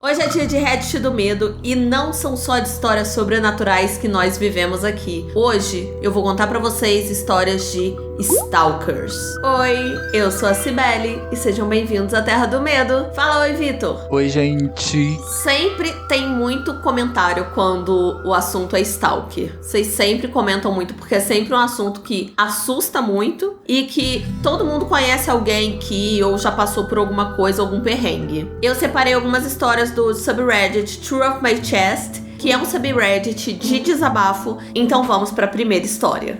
Hoje é dia de Reddit do Medo e não são só de histórias sobrenaturais que nós vivemos aqui. Hoje eu vou contar pra vocês histórias de stalkers. Oi, eu sou a Cibele e sejam bem-vindos à Terra do Medo. Fala oi, Vitor. Oi, gente. Sempre tem muito comentário quando o assunto é stalker. Vocês sempre comentam muito porque é sempre um assunto que assusta muito e que todo mundo conhece alguém que ou já passou por alguma coisa, algum perrengue. Eu separei algumas histórias do subreddit True of My Chest, que é um subreddit de desabafo, então vamos para a primeira história.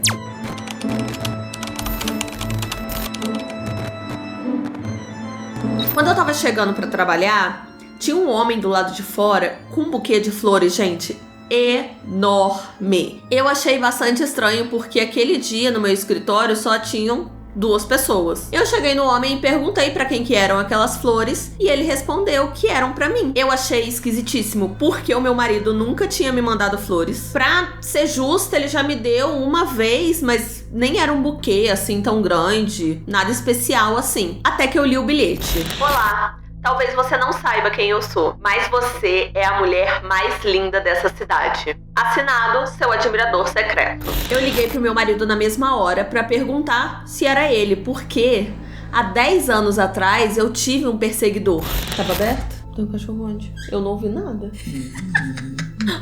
Quando eu tava chegando pra trabalhar, tinha um homem do lado de fora com um buquê de flores, gente, enorme. Eu achei bastante estranho porque aquele dia no meu escritório só tinham 2 pessoas. Eu cheguei no homem e perguntei pra quem que eram aquelas flores e ele respondeu que eram pra mim. Eu achei esquisitíssimo porque o meu marido nunca tinha me mandado flores. Pra ser justa, ele já me deu uma vez, mas nem era um buquê assim tão grande, nada especial assim. Até que eu li o bilhete. Olá. Talvez você não saiba quem eu sou, mas você é a mulher mais linda dessa cidade. Assinado, seu admirador secreto. Eu liguei pro meu marido na mesma hora pra perguntar se era ele, porque há 10 anos atrás eu tive um perseguidor. Tava aberto? Tem um cachorro onde? Eu não ouvi nada.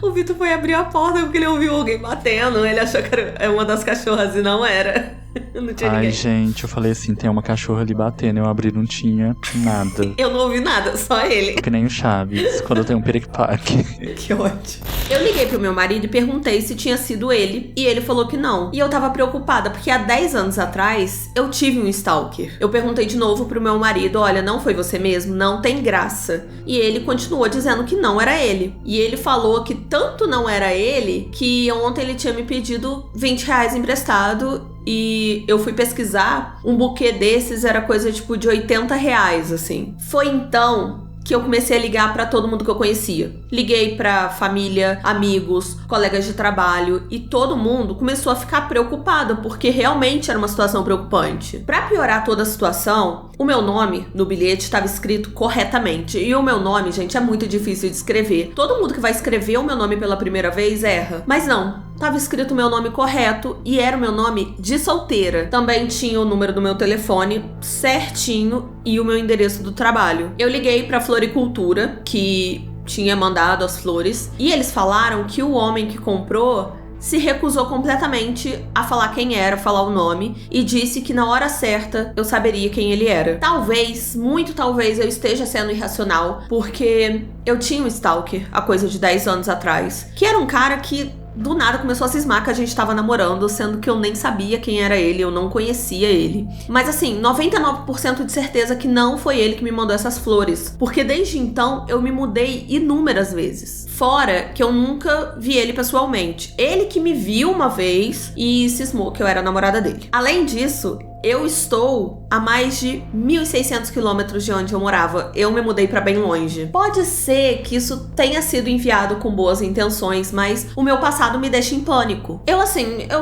O Vitor foi abrir a porta porque ele ouviu alguém batendo. Ele achou que era uma das cachorras e não era. Não tinha ninguém. Ai, gente, eu falei assim, tem uma cachorra ali batendo. Eu abri, não tinha nada. Eu não ouvi nada, só ele. Que nem o Chaves, quando tem um periquipaque. Que ótimo. Eu liguei pro meu marido e perguntei se tinha sido ele. E ele falou que não. E eu tava preocupada, porque há 10 anos atrás, eu tive um stalker. Eu perguntei de novo pro meu marido, olha, não foi você mesmo? Não tem graça. E ele continuou dizendo que não era ele. E ele falou que tanto não era ele, que ontem ele tinha me pedido R$20 emprestado. E eu fui pesquisar, um buquê desses era coisa tipo de R$80, assim. Foi então que eu comecei a ligar pra todo mundo que eu conhecia. Liguei pra família, amigos, colegas de trabalho e todo mundo começou a ficar preocupado porque realmente era uma situação preocupante. Pra piorar toda a situação, o meu nome no bilhete estava escrito corretamente. E o meu nome, gente, é muito difícil de escrever. Todo mundo que vai escrever o meu nome pela primeira vez erra. Mas não. Tava escrito o meu nome correto e era o meu nome de solteira. Também tinha o número do meu telefone certinho e o meu endereço do trabalho. Eu liguei pra Floricultura, que tinha mandado as flores, e eles falaram que o homem que comprou se recusou completamente a falar quem era, falar o nome, e disse que na hora certa eu saberia quem ele era. Talvez, muito talvez, eu esteja sendo irracional, porque eu tinha um stalker há coisa de 10 anos atrás, que era um cara que do nada começou a cismar que a gente tava namorando, sendo que eu nem sabia quem era ele, eu não conhecia ele. Mas assim, 99% de certeza que não foi ele que me mandou essas flores, porque desde então eu me mudei inúmeras vezes. Fora que eu nunca vi ele pessoalmente. Ele que me viu uma vez e cismou que eu era a namorada dele. Além disso, eu estou a mais de 1.600 quilômetros de onde eu morava. Eu me mudei pra bem longe. Pode ser que isso tenha sido enviado com boas intenções, mas o meu passado me deixa em pânico. Eu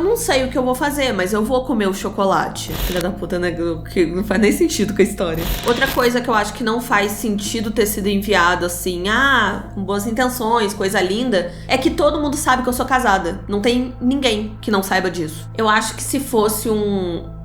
não sei o que eu vou fazer, mas eu vou comer o chocolate. Filha da puta, né? Que não faz nem sentido com a história. Outra coisa que eu acho que não faz sentido ter sido enviado assim, com boas intenções, coisa linda, é que todo mundo sabe que eu sou casada. Não tem ninguém que não saiba disso. Eu acho que se fosse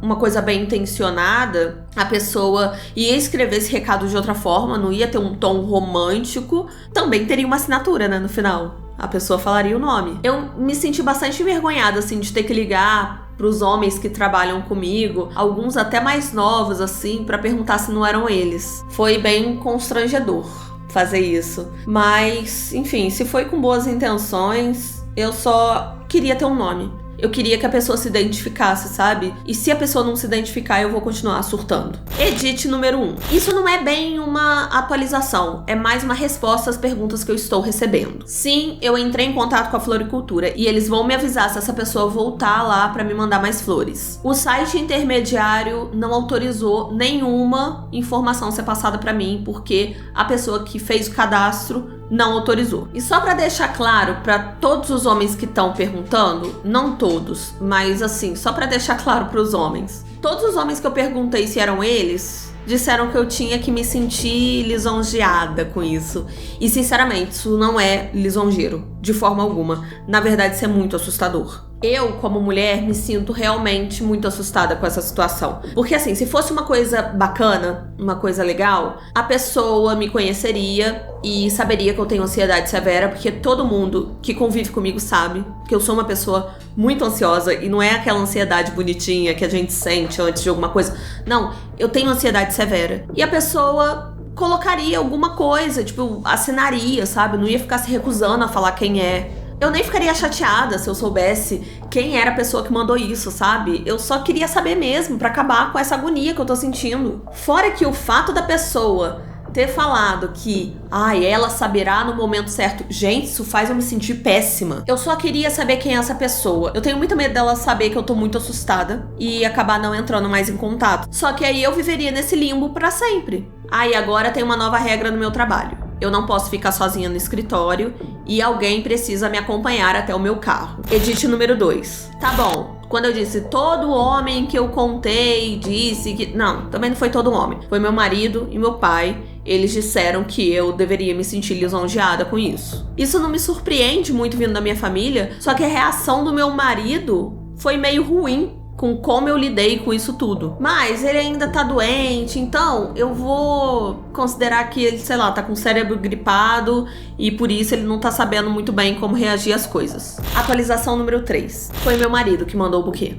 uma coisa bem intencionada, a pessoa ia escrever esse recado de outra forma, não ia ter um tom romântico, também teria uma assinatura, né, no final. A pessoa falaria o nome. Eu me senti bastante envergonhada, assim, de ter que ligar pros homens que trabalham comigo, alguns até mais novos, assim, pra perguntar se não eram eles. Foi bem constrangedor fazer isso. Mas, enfim, se foi com boas intenções, eu só queria ter um nome. Eu queria que a pessoa se identificasse, sabe? E se a pessoa não se identificar, eu vou continuar surtando. Edit número 1. Isso não é bem uma atualização, é mais uma resposta às perguntas que eu estou recebendo. Sim, eu entrei em contato com a Floricultura e eles vão me avisar se essa pessoa voltar lá pra me mandar mais flores. O site intermediário não autorizou nenhuma informação ser passada pra mim, porque a pessoa que fez o cadastro não autorizou. E só pra deixar claro pra todos os homens que estão perguntando, não todos, mas assim, só pra deixar claro pros homens. Todos os homens que eu perguntei se eram eles, disseram que eu tinha que me sentir lisonjeada com isso. E, sinceramente, isso não é lisonjeiro, de forma alguma. Na verdade, isso é muito assustador. Eu, como mulher, me sinto realmente muito assustada com essa situação. Porque, assim, se fosse uma coisa bacana, uma coisa legal, a pessoa me conheceria e saberia que eu tenho ansiedade severa, porque todo mundo que convive comigo sabe que eu sou uma pessoa muito ansiosa e não é aquela ansiedade bonitinha que a gente sente antes de alguma coisa. Não, eu tenho ansiedade severa. E a pessoa colocaria alguma coisa, tipo, assinaria, sabe? Não ia ficar se recusando a falar quem é. Eu nem ficaria chateada se eu soubesse quem era a pessoa que mandou isso, sabe? Eu só queria saber mesmo, pra acabar com essa agonia que eu tô sentindo. Fora que o fato da pessoa ter falado que, ela saberá no momento certo. Gente, isso faz eu me sentir péssima. Eu só queria saber quem é essa pessoa. Eu tenho muito medo dela saber que eu tô muito assustada e acabar não entrando mais em contato. Só que aí eu viveria nesse limbo pra sempre. E agora tem uma nova regra no meu trabalho. Eu não posso ficar sozinha no escritório e alguém precisa me acompanhar até o meu carro. Edit número 2. Tá bom. Quando eu disse todo homem que eu contei disse que... Não, também não foi todo homem. Foi meu marido e meu pai. Eles disseram que eu deveria me sentir lisonjeada com isso. Isso não me surpreende muito vindo da minha família, só que a reação do meu marido foi meio ruim com como eu lidei com isso tudo. Mas ele ainda tá doente, então eu vou considerar que ele, sei lá, tá com o cérebro gripado e por isso ele não tá sabendo muito bem como reagir às coisas. Atualização número 3. Foi meu marido que mandou o buquê.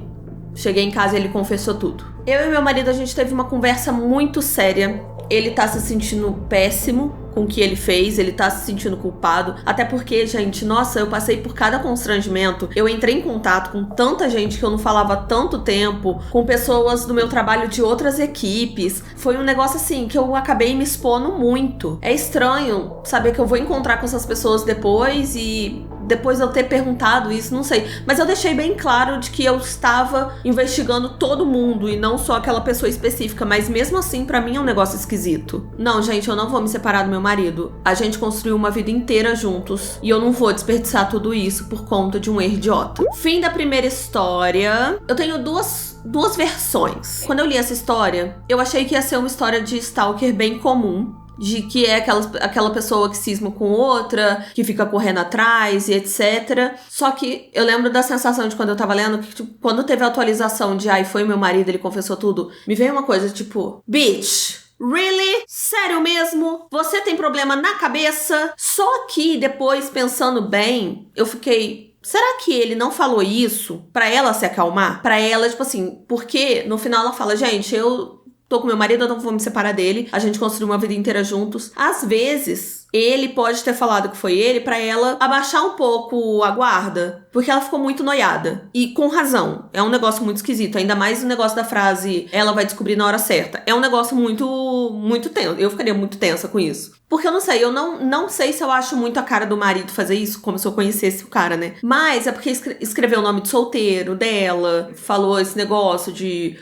Cheguei em casa e ele confessou tudo. Eu e meu marido, a gente teve uma conversa muito séria. Ele tá se sentindo péssimo com o que ele fez, ele tá se sentindo culpado. Até porque, gente, nossa, eu passei por cada constrangimento. Eu entrei em contato com tanta gente que eu não falava há tanto tempo, com pessoas do meu trabalho de outras equipes. Foi um negócio assim, que eu acabei me expondo muito. É estranho saber que eu vou encontrar com essas pessoas depois e... depois de eu ter perguntado isso, não sei. Mas eu deixei bem claro de que eu estava investigando todo mundo e não só aquela pessoa específica. Mas mesmo assim, pra mim é um negócio esquisito. Não, gente, eu não vou me separar do meu marido. A gente construiu uma vida inteira juntos e eu não vou desperdiçar tudo isso por conta de um erro idiota. Fim da primeira história. Eu tenho duas versões. Quando eu li essa história, eu achei que ia ser uma história de stalker bem comum. De que é aquela pessoa que cisma com outra, que fica correndo atrás e etc. Só que eu lembro da sensação de quando eu tava lendo, que tipo, quando teve a atualização de foi meu marido, ele confessou tudo, me veio uma coisa tipo, bitch, really? Sério mesmo? Você tem problema na cabeça? Só que depois, pensando bem, eu fiquei... será que ele não falou isso pra ela se acalmar? Pra ela, tipo assim, porque no final ela fala, gente, eu tô com meu marido, eu não vou me separar dele, a gente construiu uma vida inteira juntos. Às vezes, ele pode ter falado que foi ele pra ela abaixar um pouco a guarda, porque ela ficou muito noiada. E com razão, é um negócio muito esquisito, ainda mais o negócio da frase, ela vai descobrir na hora certa. É um negócio muito tenso, eu ficaria muito tensa com isso. Porque eu não sei, eu não sei se eu acho muito a cara do marido fazer isso, como se eu conhecesse o cara, né? Mas é porque escreveu o nome de solteiro dela, falou esse negócio de...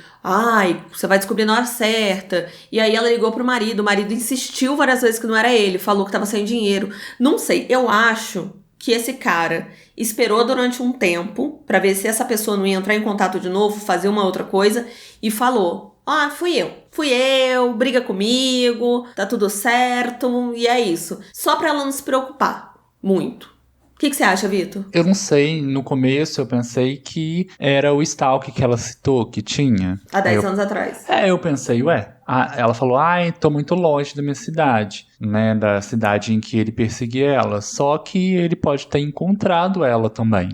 você vai descobrir na hora certa. E aí ela ligou pro marido, o marido insistiu várias vezes que não era ele, falou que tava sem dinheiro. Não sei, eu acho que esse cara esperou durante um tempo pra ver se essa pessoa não ia entrar em contato de novo, fazer uma outra coisa, e falou... fui eu, briga comigo, tá tudo certo, e é isso. Só pra ela não se preocupar muito. O que você acha, Vitor? Eu não sei, no começo eu pensei que era o stalk que ela citou, que tinha. Há 10 anos atrás. Eu pensei, ela falou, tô muito longe da minha cidade, né, da cidade em que ele perseguia ela, só que ele pode ter encontrado ela também.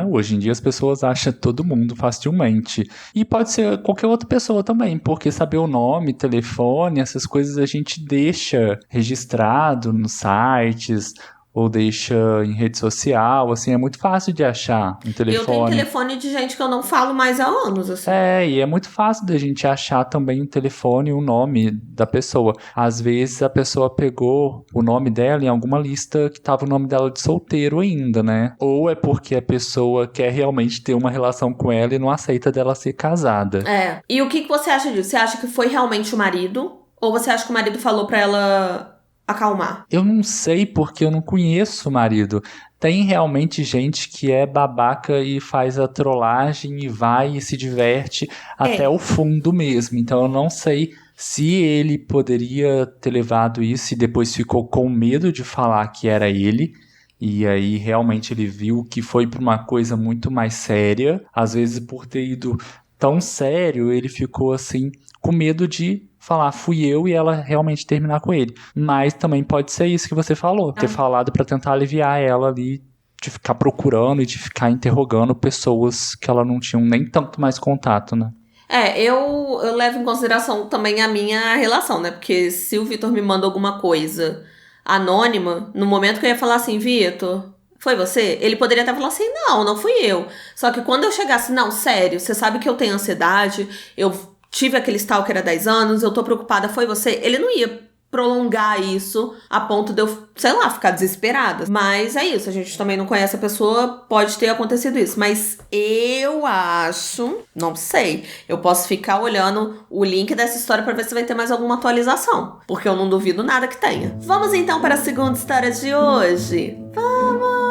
Hoje em dia as pessoas acham todo mundo facilmente. E pode ser qualquer outra pessoa também, porque saber o nome, telefone, essas coisas a gente deixa registrado nos sites... ou deixa em rede social, assim, é muito fácil de achar um telefone. Eu tenho telefone de gente que eu não falo mais há anos, assim. E é muito fácil da gente achar também o telefone e o nome da pessoa. Às vezes a pessoa pegou o nome dela em alguma lista que tava o nome dela de solteiro ainda, né? Ou é porque a pessoa quer realmente ter uma relação com ela e não aceita dela ser casada. E o que você acha disso? Você acha que foi realmente o marido? Ou você acha que o marido falou pra ela... acalmar? Eu não sei porque eu não conheço o marido. Tem realmente gente que é babaca e faz a trollagem e vai e se diverte até o fundo mesmo. Então eu não sei se ele poderia ter levado isso e depois ficou com medo de falar que era ele. E aí realmente ele viu que foi para uma coisa muito mais séria. Às vezes por ter ido tão sério, ele ficou assim com medo de falar fui eu e ela realmente terminar com ele. Mas também pode ser isso que você falou, ter falado para tentar aliviar ela ali, de ficar procurando e de ficar interrogando pessoas que ela não tinha nem tanto mais contato, né? Eu levo em consideração também a minha relação, né? Porque se o Vitor me manda alguma coisa anônima, no momento que eu ia falar assim, Vitor, foi você? Ele poderia até falar assim, não fui eu. Só que quando eu chegasse, não, sério, você sabe que eu tenho ansiedade, eu tive aquele stalker há 10 anos, eu tô preocupada, foi você? Ele não ia prolongar isso a ponto de eu, sei lá, ficar desesperada. Mas é isso, a gente também não conhece a pessoa, pode ter acontecido isso. Mas eu acho, não sei, eu posso ficar olhando o link dessa história pra ver se vai ter mais alguma atualização. Porque eu não duvido nada que tenha. Vamos então para a segunda história de hoje. Vamos!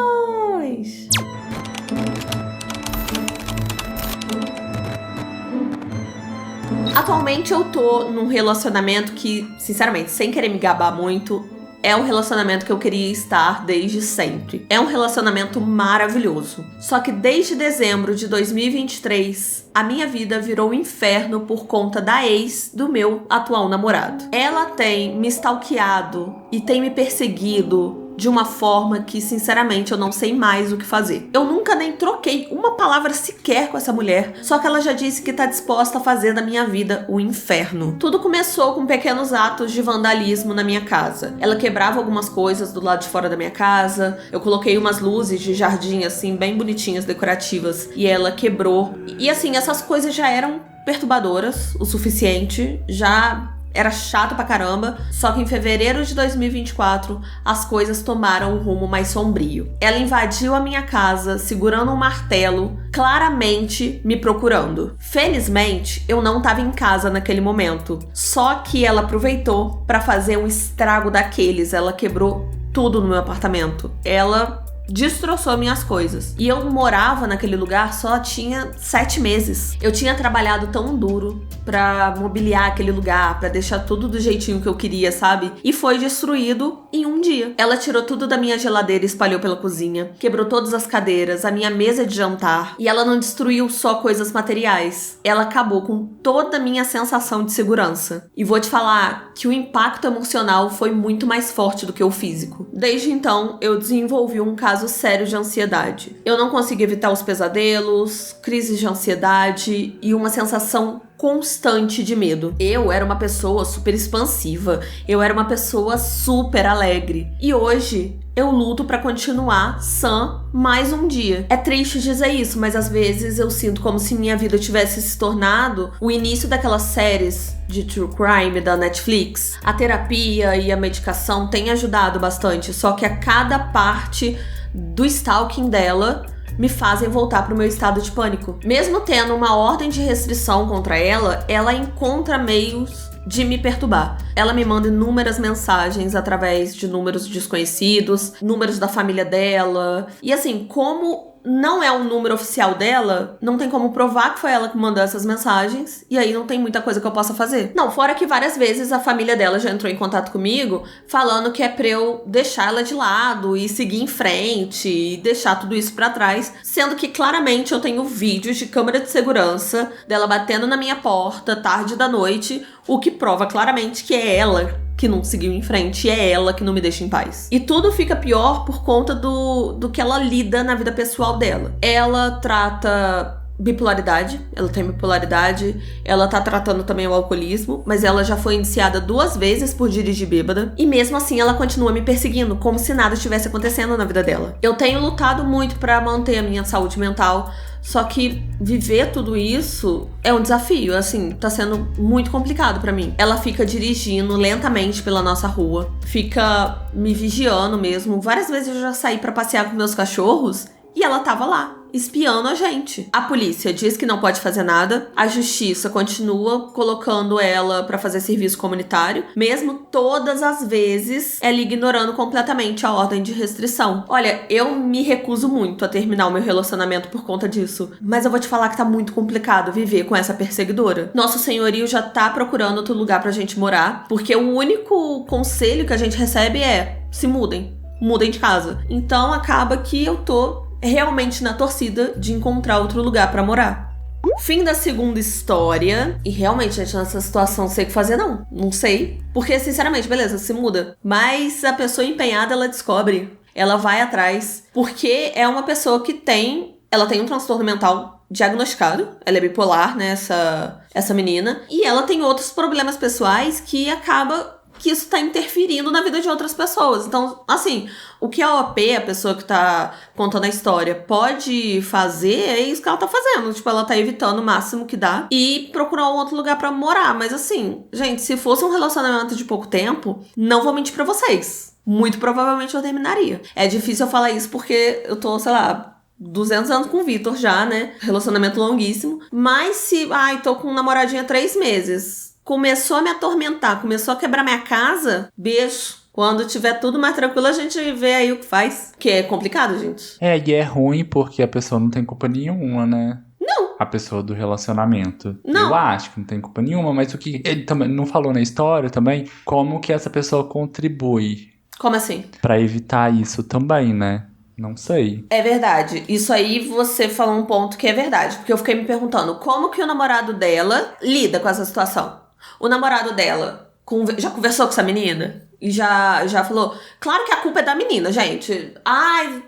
Atualmente eu tô num relacionamento que, sinceramente, sem querer me gabar muito, é um relacionamento que eu queria estar desde sempre. É um relacionamento maravilhoso. Só que desde dezembro de 2023, a minha vida virou um inferno por conta da ex do meu atual namorado. Ela tem me stalkeado e tem me perseguido de uma forma que, sinceramente, eu não sei mais o que fazer. Eu nunca nem troquei uma palavra sequer com essa mulher, só que ela já disse que tá disposta a fazer da minha vida o inferno. Tudo começou com pequenos atos de vandalismo na minha casa. Ela quebrava algumas coisas do lado de fora da minha casa, eu coloquei umas luzes de jardim, assim, bem bonitinhas, decorativas, e ela quebrou. E assim, essas coisas já eram perturbadoras o suficiente, já era chato pra caramba, só que em fevereiro de 2024, as coisas tomaram um rumo mais sombrio. Ela invadiu a minha casa, segurando um martelo, claramente me procurando. Felizmente, eu não tava em casa naquele momento, só que ela aproveitou pra fazer um estrago daqueles. Ela quebrou tudo no meu apartamento. Ela destroçou minhas coisas. E eu morava naquele lugar só tinha 7 meses. Eu tinha trabalhado tão duro pra mobiliar aquele lugar, pra deixar tudo do jeitinho que eu queria, sabe? E foi destruído em um dia. Ela tirou tudo da minha geladeira e espalhou pela cozinha. Quebrou todas as cadeiras, a minha mesa de jantar. E ela não destruiu só coisas materiais. Ela acabou com toda a minha sensação de segurança. E vou te falar que o impacto emocional foi muito mais forte do que o físico. Desde então, eu desenvolvi um caso sério de ansiedade. Eu não consigo evitar os pesadelos, crises de ansiedade e uma sensação constante de medo. Eu era uma pessoa super expansiva, eu era uma pessoa super alegre. E hoje eu luto pra continuar sã mais um dia. É triste dizer isso, mas às vezes eu sinto como se minha vida tivesse se tornado o início daquelas séries de true crime da Netflix. A terapia e a medicação têm ajudado bastante, só que a cada parte do stalking dela me fazem voltar pro meu estado de pânico. Mesmo tendo uma ordem de restrição contra ela, ela encontra meios de me perturbar. Ela me manda inúmeras mensagens através de números desconhecidos, números da família dela. E assim, como não é um número oficial dela, não tem como provar que foi ela que mandou essas mensagens, e aí não tem muita coisa que eu possa fazer. Não, fora que várias vezes a família dela já entrou em contato comigo, falando que é pra eu deixar ela de lado e seguir em frente e deixar tudo isso pra trás, sendo que claramente eu tenho vídeos de câmera de segurança dela batendo na minha porta tarde da noite, o que prova claramente que é ela que não seguiu em frente, e é ela que não me deixa em paz. E tudo fica pior por conta do que ela lida na vida pessoal dela. Ela trata bipolaridade, ela tem bipolaridade, ela tá tratando também o alcoolismo, mas ela já foi indiciada 2 vezes por dirigir bêbada, e mesmo assim ela continua me perseguindo, como se nada estivesse acontecendo na vida dela. Eu tenho lutado muito pra manter a minha saúde mental, só que viver tudo isso é um desafio, assim, tá sendo muito complicado pra mim. Ela fica dirigindo lentamente pela nossa rua, fica me vigiando mesmo. Várias vezes eu já saí pra passear com meus cachorros e ela tava lá, espiando a gente. A polícia diz que não pode fazer nada, a justiça continua colocando ela pra fazer serviço comunitário, mesmo todas as vezes ela ignorando completamente a ordem de restrição. Olha, eu me recuso muito a terminar o meu relacionamento por conta disso, mas eu vou te falar que tá muito complicado viver com essa perseguidora. Nosso senhorio já tá procurando outro lugar pra gente morar, porque o único conselho que a gente recebe é: se mudem de casa. Então acaba que eu tô realmente na torcida de encontrar outro lugar pra morar. Fim da segunda história. E realmente, gente, nessa situação não sei o que fazer, não sei. Porque, sinceramente, beleza, se muda. Mas a pessoa empenhada, ela descobre. Ela vai atrás. Porque é uma pessoa que ela tem um transtorno mental diagnosticado. Ela é bipolar, né, essa menina. E ela tem outros problemas pessoais que acaba que isso tá interferindo na vida de outras pessoas. Então, assim, o que a OP, a pessoa que tá contando a história, pode fazer é isso que ela tá fazendo. Tipo, ela tá evitando o máximo que dá e procurar um outro lugar pra morar. Mas assim, gente, se fosse um relacionamento de pouco tempo, não vou mentir pra vocês, muito provavelmente eu terminaria. É difícil eu falar isso porque eu tô, sei lá, 200 anos com o Vitor já, né? Relacionamento longuíssimo. Mas se, tô com um namoradinho há 3 meses... começou a me atormentar, começou a quebrar minha casa, beijo. Quando tiver tudo mais tranquilo, a gente vê aí o que faz. Que é complicado, gente. E é ruim porque a pessoa não tem culpa nenhuma, né? Não. A pessoa do relacionamento. Não. Eu acho que não tem culpa nenhuma, mas o que ele também não falou na história também, como que essa pessoa contribui. Como assim? Pra evitar isso também, né? Não sei. É verdade. Isso aí você falou um ponto que é verdade. Porque eu fiquei me perguntando como que o namorado dela lida com essa situação. O namorado dela já conversou com essa menina? E já falou, claro que a culpa é da menina, gente.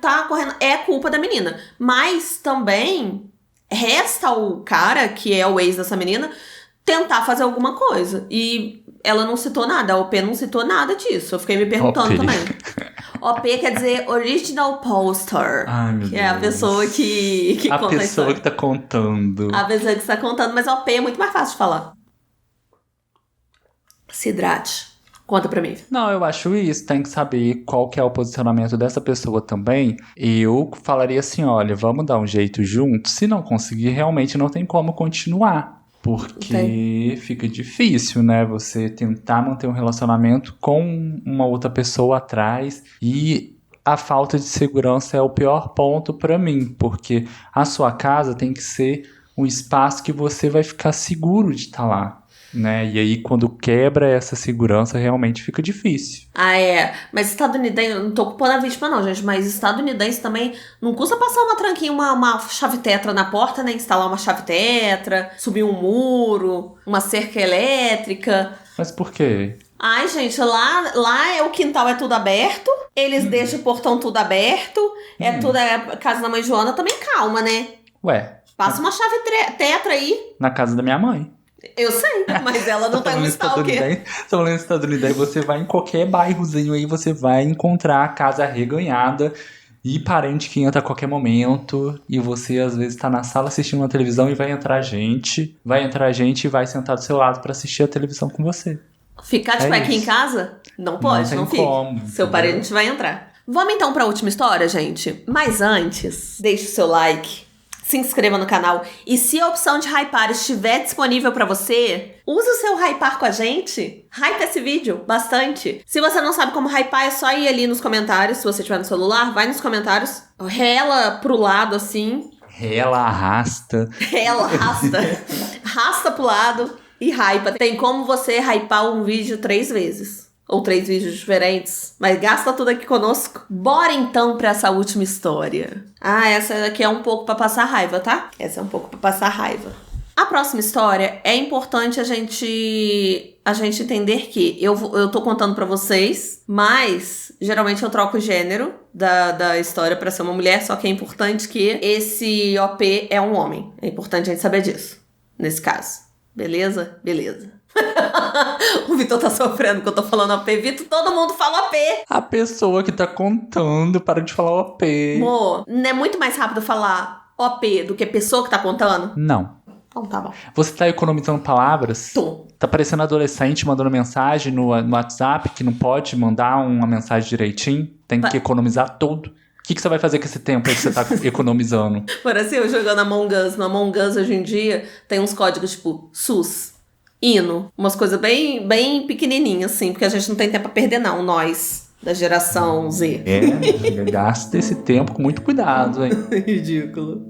Tá correndo, é culpa da menina. Mas também resta o cara, que é o ex dessa menina, tentar fazer alguma coisa. E ela não citou nada, a OP não citou nada disso. Eu fiquei me perguntando também. OP quer dizer Original Poster. Ai, meu que Deus. é a pessoa que conta a história. A pessoa que tá contando. A pessoa que está contando, mas OP é muito mais fácil de falar. Se hidrate. Conta pra mim. Não, eu acho isso. Tem que saber qual que é o posicionamento dessa pessoa também. Eu falaria assim, olha, vamos dar um jeito junto. Se não conseguir, realmente não tem como continuar. Porque fica difícil, né? Você tentar manter um relacionamento com uma outra pessoa atrás. E a falta de segurança é o pior ponto pra mim. Porque a sua casa tem que ser um espaço que você vai ficar seguro de estar lá. Né? E aí, quando quebra essa segurança, realmente fica difícil. Mas estadunidense, eu não tô culpando a vítima não, gente, mas estadunidense também não custa passar uma tranquinha, uma chave tetra na porta, né? Instalar uma chave tetra, subir um muro, uma cerca elétrica. Mas por quê? Gente, lá o quintal é tudo aberto, eles deixam o portão tudo aberto, a casa da mãe Joana também calma, né? Ué. Passa uma chave tetra aí. Na casa da minha mãe. Eu sei, mas ela não tá no stalker. Você falando estadunidense, você vai em qualquer bairrozinho aí, você vai encontrar a casa arreganhada e parente que entra a qualquer momento. E você, às vezes, tá na sala assistindo uma televisão e vai entrar gente e vai sentar do seu lado pra assistir a televisão com você. Ficar de pé aqui em casa? Não pode, não fica. Seu parente vai entrar. Vamos então pra última história, gente? Mas antes, deixe o seu like. Se inscreva no canal. E se a opção de hypar estiver disponível pra você, use o seu hypar com a gente. Hype esse vídeo bastante. Se você não sabe como hypar, é só ir ali nos comentários. Se você tiver no celular, vai nos comentários. Rela pro lado assim. Rela, arrasta. Arrasta pro lado e hypa. Tem como você hypar um vídeo 3 vezes. Ou 3 vídeos diferentes. Mas gasta tudo aqui conosco. Bora então pra essa última história. Essa aqui é um pouco pra passar raiva, tá? Essa é um pouco pra passar raiva. A próxima história é importante a gente entender que eu tô contando pra vocês, mas geralmente eu troco o gênero da história pra ser uma mulher, só que é importante que esse OP é um homem. É importante a gente saber disso, nesse caso. Beleza? Beleza. O Vitor tá sofrendo que eu tô falando OP. Vitor, todo mundo fala OP. A pessoa que tá contando para de falar OP. Amor, não é muito mais rápido falar OP do que pessoa que tá contando? Não. Então tá bom. Você tá economizando palavras? Tô. Tá parecendo adolescente mandando mensagem no WhatsApp que não pode mandar uma mensagem direitinho. Tem que economizar tudo. que você vai fazer com esse tempo aí que você tá economizando? Parece eu jogando Among Us. No Among Us, hoje em dia, tem uns códigos tipo SUS, hino, umas coisas bem, bem pequenininhas, assim, porque a gente não tem tempo a perder, não, nós, da geração Z. Gasta esse tempo com muito cuidado, hein? Ridículo.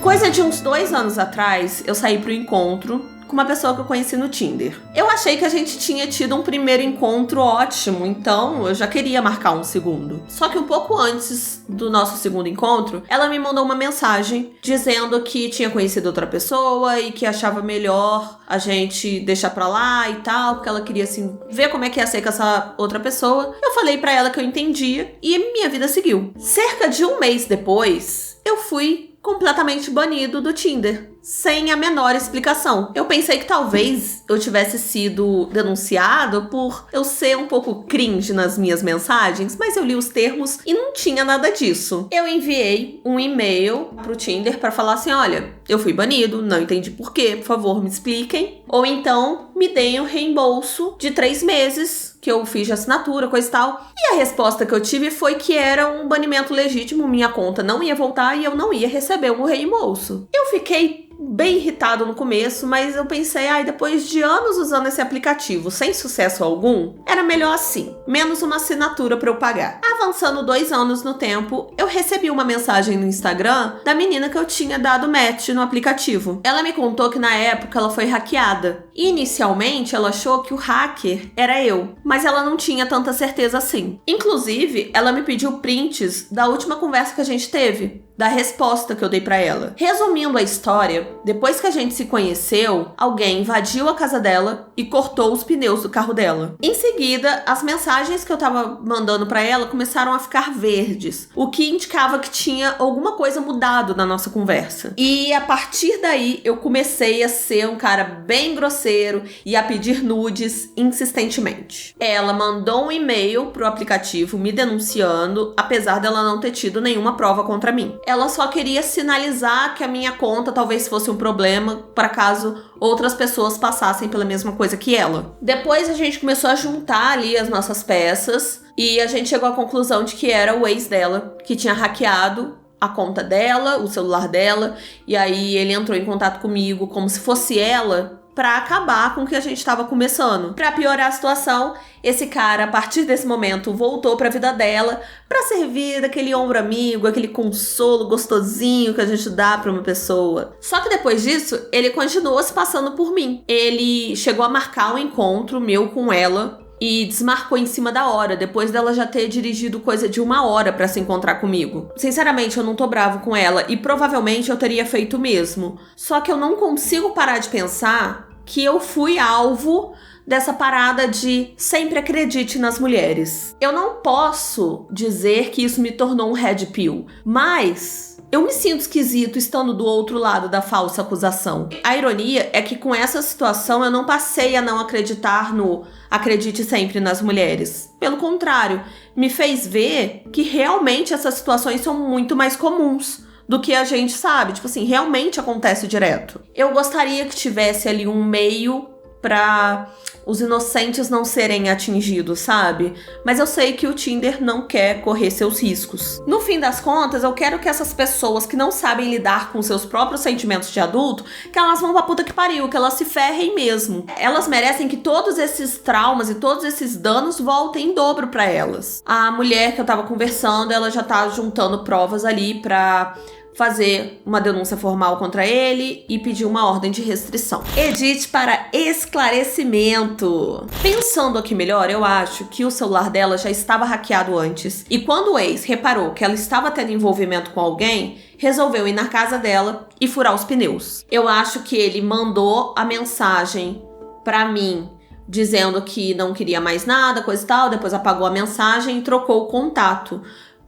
Coisa de uns 2 anos atrás, eu saí pro encontro com uma pessoa que eu conheci no Tinder. Eu achei que a gente tinha tido um primeiro encontro ótimo, então eu já queria marcar um segundo. Só que um pouco antes do nosso segundo encontro, ela me mandou uma mensagem dizendo que tinha conhecido outra pessoa e que achava melhor a gente deixar pra lá e tal, porque ela queria, assim, ver como é que ia ser com essa outra pessoa. Eu falei pra ela que eu entendia e minha vida seguiu. Cerca de 1 mês depois, eu fui completamente banido do Tinder, sem a menor explicação. Eu pensei que talvez eu tivesse sido denunciado por eu ser um pouco cringe nas minhas mensagens, mas eu li os termos e não tinha nada disso. Eu enviei um e-mail pro Tinder pra falar assim, olha, eu fui banido, não entendi por quê, por favor, me expliquem. Ou então, me deem o reembolso de 3 meses que eu fiz de assinatura, coisa e tal. E a resposta que eu tive foi que era um banimento legítimo, minha conta não ia voltar e eu não ia receber o reembolso. Eu fiquei bem irritado no começo, mas eu pensei, depois de anos usando esse aplicativo sem sucesso algum, era melhor assim, menos uma assinatura pra eu pagar. Avançando 2 anos no tempo, eu recebi uma mensagem no Instagram da menina que eu tinha dado match no aplicativo. Ela me contou que na época ela foi hackeada. E inicialmente ela achou que o hacker era eu, mas ela não tinha tanta certeza assim. Inclusive, ela me pediu prints da última conversa que a gente teve, da resposta que eu dei pra ela. Resumindo a história, depois que a gente se conheceu, alguém invadiu a casa dela e cortou os pneus do carro dela. Em seguida, as mensagens que eu tava mandando pra ela começaram a ficar verdes, o que indicava que tinha alguma coisa mudado na nossa conversa. E a partir daí, eu comecei a ser um cara bem grosseiro e a pedir nudes insistentemente. Ela mandou um e-mail pro aplicativo me denunciando, apesar dela não ter tido nenhuma prova contra mim. Ela só queria sinalizar que a minha conta talvez fosse um problema para caso outras pessoas passassem pela mesma coisa que ela. Depois a gente começou a juntar ali as nossas peças e a gente chegou à conclusão de que era o ex dela que tinha hackeado a conta dela, o celular dela, e aí ele entrou em contato comigo como se fosse ela pra acabar com o que a gente tava começando. Pra piorar a situação, esse cara, a partir desse momento, voltou pra vida dela pra servir daquele ombro amigo, aquele consolo gostosinho que a gente dá pra uma pessoa. Só que depois disso, ele continuou se passando por mim. Ele chegou a marcar um encontro meu com ela e desmarcou em cima da hora, depois dela já ter dirigido coisa de 1 hora pra se encontrar comigo. Sinceramente, eu não tô bravo com ela e provavelmente eu teria feito o mesmo. Só que eu não consigo parar de pensar que eu fui alvo dessa parada de sempre acredite nas mulheres. Eu não posso dizer que isso me tornou um red pill, mas eu me sinto esquisito estando do outro lado da falsa acusação. A ironia é que com essa situação eu não passei a não acreditar no acredite sempre nas mulheres. Pelo contrário, me fez ver que realmente essas situações são muito mais comuns do que a gente sabe. Tipo assim, realmente acontece direto. Eu gostaria que tivesse ali um meio pra os inocentes não serem atingidos, sabe? Mas eu sei que o Tinder não quer correr seus riscos. No fim das contas, eu quero que essas pessoas que não sabem lidar com seus próprios sentimentos de adulto, que elas vão pra puta que pariu, que elas se ferrem mesmo. Elas merecem que todos esses traumas e todos esses danos voltem em dobro pra elas. A mulher que eu tava conversando, ela já tá juntando provas ali pra fazer uma denúncia formal contra ele e pedir uma ordem de restrição. Edite para esclarecimento. Pensando aqui melhor, eu acho que o celular dela já estava hackeado antes e quando o ex reparou que ela estava tendo envolvimento com alguém, resolveu ir na casa dela e furar os pneus. Eu acho que ele mandou a mensagem pra mim dizendo que não queria mais nada, coisa e tal, depois apagou a mensagem e trocou o contato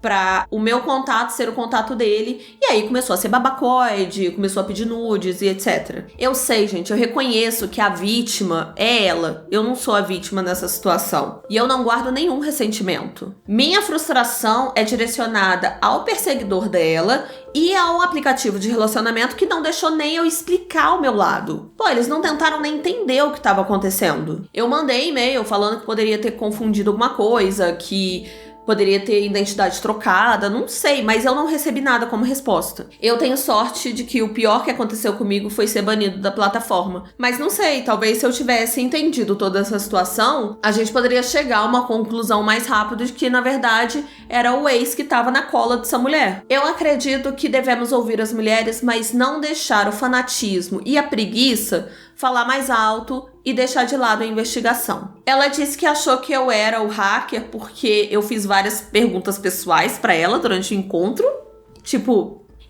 pra o meu contato ser o contato dele. E aí começou a ser babacoide, começou a pedir nudes e etc. Eu sei, gente, eu reconheço que a vítima é ela. Eu não sou a vítima nessa situação. E eu não guardo nenhum ressentimento. Minha frustração é direcionada ao perseguidor dela e ao aplicativo de relacionamento que não deixou nem eu explicar o meu lado. Pô, eles não tentaram nem entender o que estava acontecendo. Eu mandei e-mail falando que poderia ter confundido alguma coisa, que poderia ter identidade trocada, não sei, mas eu não recebi nada como resposta. Eu tenho sorte de que o pior que aconteceu comigo foi ser banido da plataforma. Mas não sei, talvez se eu tivesse entendido toda essa situação, a gente poderia chegar a uma conclusão mais rápido de que, na verdade, era o ex que estava na cola dessa mulher. Eu acredito que devemos ouvir as mulheres, mas não deixar o fanatismo e a preguiça falar mais alto e deixar de lado a investigação. Ela disse que achou que eu era o hacker porque eu fiz várias perguntas pessoais pra ela durante o encontro,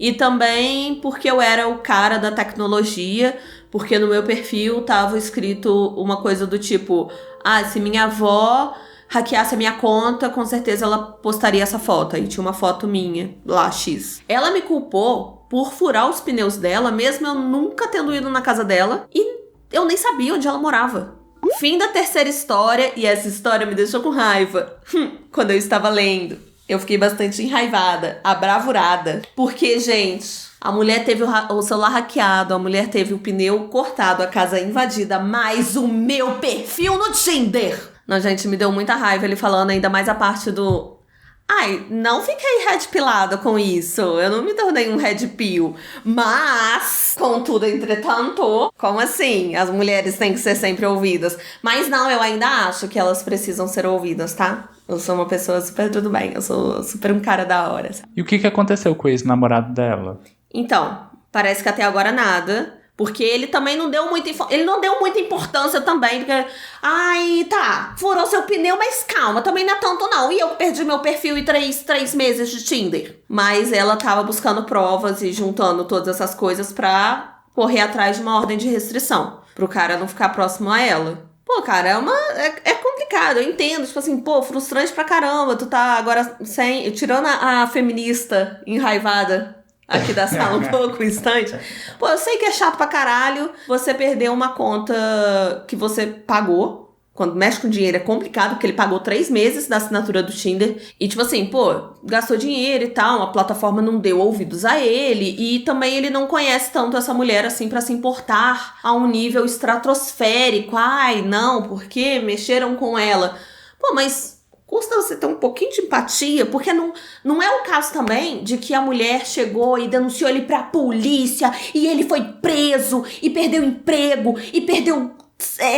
e também porque eu era o cara da tecnologia, porque no meu perfil tava escrito uma coisa do tipo, se minha avó hackeasse a minha conta, com certeza ela postaria essa foto. Aí tinha uma foto minha, lá, X. Ela me culpou por furar os pneus dela, mesmo eu nunca tendo ido na casa dela, e eu nem sabia onde ela morava. Fim da terceira história, e essa história me deixou com raiva. Quando eu estava lendo, eu fiquei bastante enraivada, abravurada. Porque, gente, a mulher teve o celular hackeado, a mulher teve o pneu cortado, a casa invadida, mais o meu perfil no Tinder. Não, gente, me deu muita raiva ele falando ainda mais a parte do... não fiquei red pillada com isso. Eu não me tornei um red pill. Mas, contudo, entretanto, como assim? As mulheres têm que ser sempre ouvidas. Mas não, eu ainda acho que elas precisam ser ouvidas, tá? Eu sou uma pessoa super tudo bem. Eu sou super um cara da hora, sabe? E o que aconteceu com o ex-namorado dela? Então, parece que até agora nada. Porque ele também não deu muita importância também, porque... furou seu pneu, mas calma, também não é tanto não. E eu perdi meu perfil em 3 meses de Tinder. Mas ela tava buscando provas e juntando todas essas coisas pra correr atrás de uma ordem de restrição. Pro cara não ficar próximo a ela. Pô, cara, é complicado, eu entendo. Tipo assim, frustrante pra caramba. Tu tá agora tirando a feminista enraivada aqui da sala um pouco, um instante. Pô, eu sei que é chato pra caralho você perder uma conta que você pagou. Quando mexe com dinheiro é complicado, porque ele pagou 3 meses da assinatura do Tinder. E tipo assim, gastou dinheiro e tal, a plataforma não deu ouvidos a ele. E também ele não conhece tanto essa mulher assim pra se importar a um nível estratosférico. Não, porque mexeram com ela. Mas... custa você ter um pouquinho de empatia, porque não é o caso também de que a mulher chegou e denunciou ele pra polícia, e ele foi preso, e perdeu emprego, e perdeu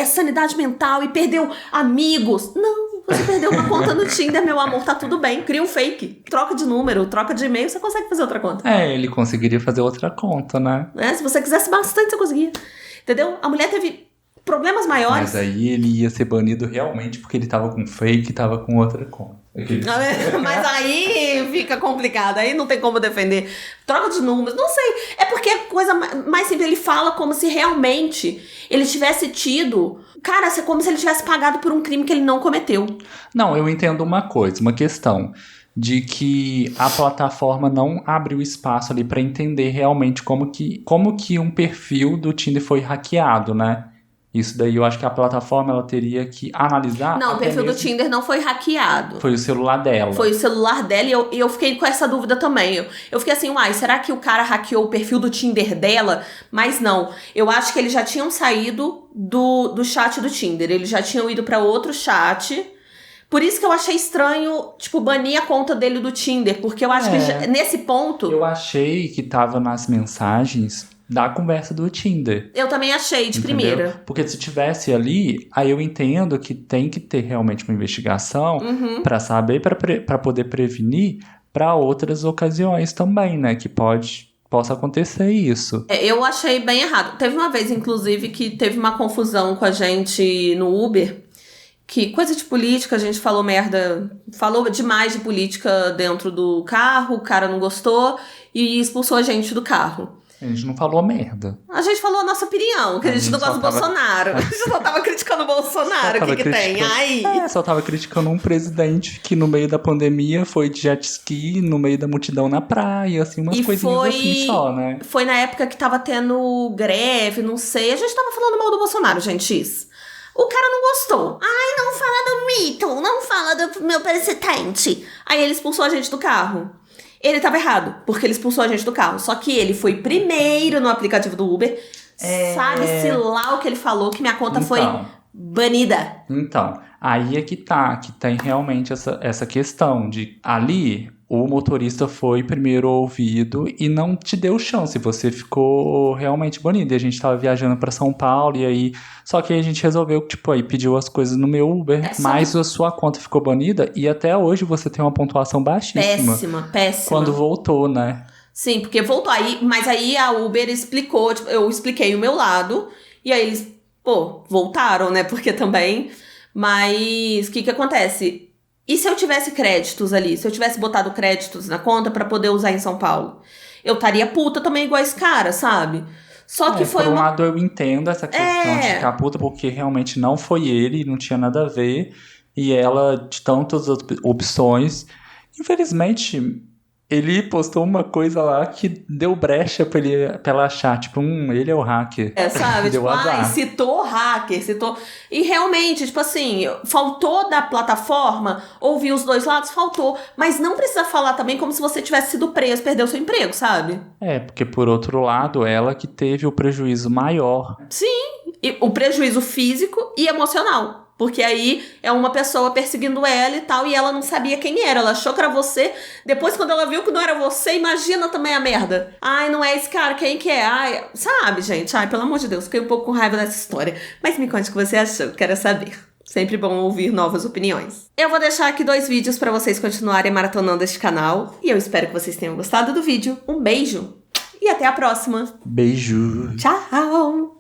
sanidade mental, e perdeu amigos. Não, você perdeu uma conta no Tinder, meu amor, tá tudo bem. Cria um fake, troca de número, troca de e-mail, você consegue fazer outra conta. Ele conseguiria fazer outra conta, né? Se você quisesse bastante, você conseguia. Entendeu? A mulher teve... problemas maiores. Mas aí ele ia ser banido realmente porque ele tava com fake e tava com outra conta. Mas aí fica complicado, aí não tem como defender. Troca de números, não sei. É porque a coisa mais simples, ele fala como se realmente ele tivesse tido... Cara, é como se ele tivesse pagado por um crime que ele não cometeu. Não, eu entendo uma questão de que a plataforma não abriu espaço ali pra entender realmente como que um perfil do Tinder foi hackeado, né? Isso daí eu acho que a plataforma ela teria que analisar. Não, o perfil do Tinder não foi hackeado. Foi o celular dela. Foi o celular dela e eu fiquei com essa dúvida também. Eu fiquei assim, será que o cara hackeou o perfil do Tinder dela? Mas não. Eu acho que eles já tinham saído do chat do Tinder. Eles já tinham ido pra outro chat. Por isso que eu achei estranho, banir a conta dele do Tinder. Porque eu acho que nesse ponto... Eu achei que tava nas mensagens da conversa do Tinder. Eu também achei, de primeira. Porque se tivesse ali, aí eu entendo que tem que ter realmente uma investigação pra saber, pra poder prevenir pra outras ocasiões também, né? Que possa acontecer isso. Eu achei bem errado. Teve uma vez, inclusive, que teve uma confusão com a gente no Uber, que coisa de política, a gente falou demais de política dentro do carro, o cara não gostou e expulsou a gente do carro. A gente não falou merda. A gente falou a nossa opinião, que a gente não gosta do Bolsonaro. A gente só tava criticando o Bolsonaro, o que tem? Aí. Só tava criticando um presidente que no meio da pandemia foi de jet ski, no meio da multidão na praia, assim, umas coisinhas assim só, né? Foi na época que tava tendo greve, não sei. A gente tava falando mal do Bolsonaro, gente, isso. O cara não gostou. Ai, não fala do mito, não fala do meu presidente. Aí ele expulsou a gente do carro. Ele tava errado, porque ele expulsou a gente do carro. Só que ele foi primeiro no aplicativo do Uber. Sabe-se lá o que ele falou, que minha conta foi banida. Então, aí é que tem realmente essa questão de ali o motorista foi primeiro ouvido e não te deu chance, você ficou realmente banido. E a gente tava viajando pra São Paulo e aí, só que aí a gente resolveu, tipo, aí pediu as coisas no meu Uber, mas a sua conta ficou banida e até hoje você tem uma pontuação baixíssima. Péssima. Quando voltou, né? Sim, porque voltou aí, mas aí a Uber explicou, tipo, eu expliquei o meu lado e aí eles, voltaram, né? Porque também, mas o que acontece? E se eu tivesse créditos ali? Se eu tivesse botado créditos na conta pra poder usar em São Paulo? Eu estaria puta também igual esse cara, sabe? Só que foi por um lado eu entendo essa questão de ficar puta, porque realmente não foi ele, não tinha nada a ver. E ela, de tantas opções, infelizmente, ele postou uma coisa lá que deu brecha pra ela achar, tipo, ele é o hacker. Sabe? Deu tipo, azar. citou hacker, citou... E realmente, tipo assim, faltou da plataforma ouvir os dois lados, faltou. Mas não precisa falar também como se você tivesse sido preso, perdeu seu emprego, sabe? Porque por outro lado, ela que teve o prejuízo maior. Sim, e o prejuízo físico e emocional. Porque aí é uma pessoa perseguindo ela e tal, e ela não sabia quem era. Ela achou que era você. Depois, quando ela viu que não era você, imagina também a merda. Ai, não é esse cara, quem que é? Ai, sabe, gente? Ai, pelo amor de Deus, fiquei um pouco com raiva dessa história. Mas me conte o que você achou, quero saber. Sempre bom ouvir novas opiniões. Eu vou deixar aqui 2 vídeos pra vocês continuarem maratonando este canal. E eu espero que vocês tenham gostado do vídeo. Um beijo e até a próxima. Beijo. Tchau!